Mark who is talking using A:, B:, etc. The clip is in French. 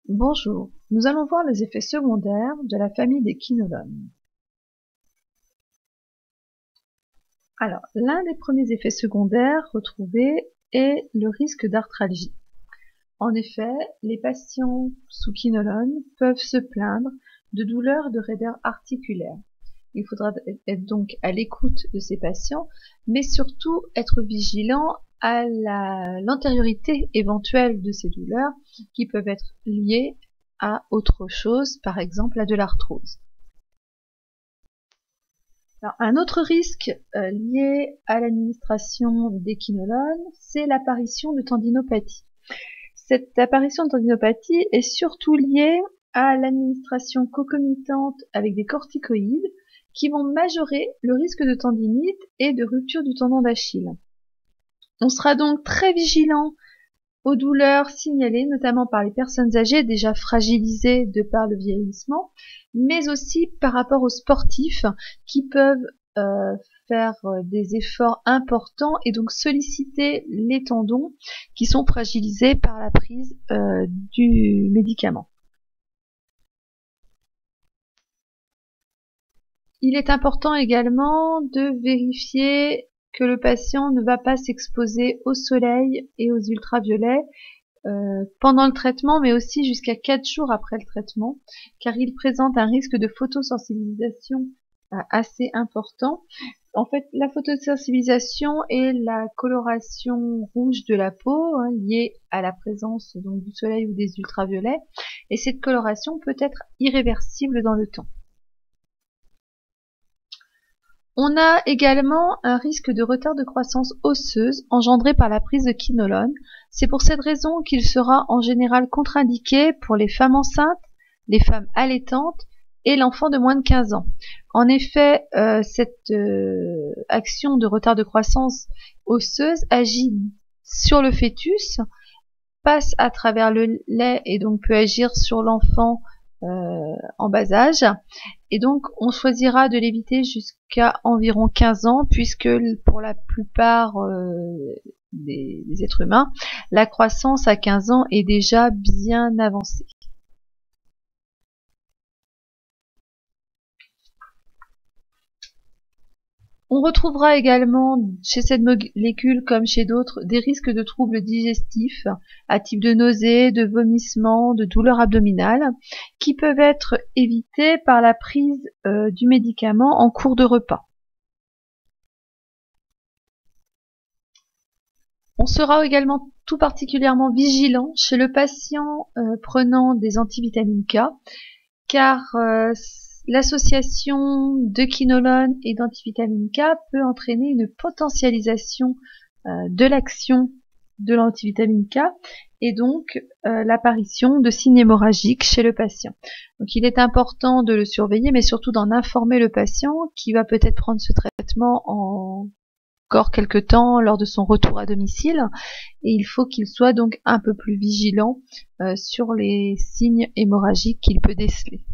A: Bonjour, nous allons voir les effets secondaires de la famille des quinolones. Alors, l'un des premiers effets secondaires retrouvés est le risque d'arthralgie. En effet, les patients sous quinolone peuvent se plaindre de douleurs de raideur articulaire. Il faudra être donc à l'écoute de ces patients, mais surtout être vigilant à l'antériorité éventuelle de ces douleurs qui peuvent être liées à autre chose, par exemple à de l'arthrose. Un autre risque lié à l'administration des quinolones, c'est l'apparition de tendinopathie. Cette apparition de tendinopathie est surtout liée à l'administration concomitante avec des corticoïdes qui vont majorer le risque de tendinite et de rupture du tendon d'Achille. On sera donc très vigilant aux douleurs signalées, notamment par les personnes âgées déjà fragilisées de par le vieillissement, mais aussi par rapport aux sportifs qui peuvent faire des efforts importants et donc solliciter les tendons qui sont fragilisés par la prise du médicament. Il est important également de vérifier que le patient ne va pas s'exposer au soleil et aux ultraviolets pendant le traitement, mais aussi jusqu'à 4 jours après le traitement, car il présente un risque de photosensibilisation assez important. En fait, la photosensibilisation est la coloration rouge de la peau liée à la présence donc, du soleil ou des ultraviolets, et cette coloration peut être irréversible dans le temps. On a également un risque de retard de croissance osseuse engendré par la prise de quinolone. C'est pour cette raison qu'il sera en général contre-indiqué pour les femmes enceintes, les femmes allaitantes et l'enfant de moins de 15 ans. En effet, cette action de retard de croissance osseuse agit sur le fœtus, passe à travers le lait et donc peut agir sur l'enfant en bas âge, et donc on choisira de l'éviter jusqu'à environ 15 ans puisque pour la plupart des êtres humains, la croissance à 15 ans est déjà bien avancée. On retrouvera également chez cette molécule comme chez d'autres des risques de troubles digestifs à type de nausées, de vomissements, de douleurs abdominales qui peuvent être évités par la prise du médicament en cours de repas. On sera également tout particulièrement vigilant chez le patient prenant des antivitamines K car l'association de quinolone et d'antivitamine K peut entraîner une potentialisation de l'action de l'antivitamine K et donc l'apparition de signes hémorragiques chez le patient. Donc il est important de le surveiller, mais surtout d'en informer le patient qui va peut-être prendre ce traitement encore quelque temps lors de son retour à domicile, et il faut qu'il soit donc un peu plus vigilant sur les signes hémorragiques qu'il peut déceler.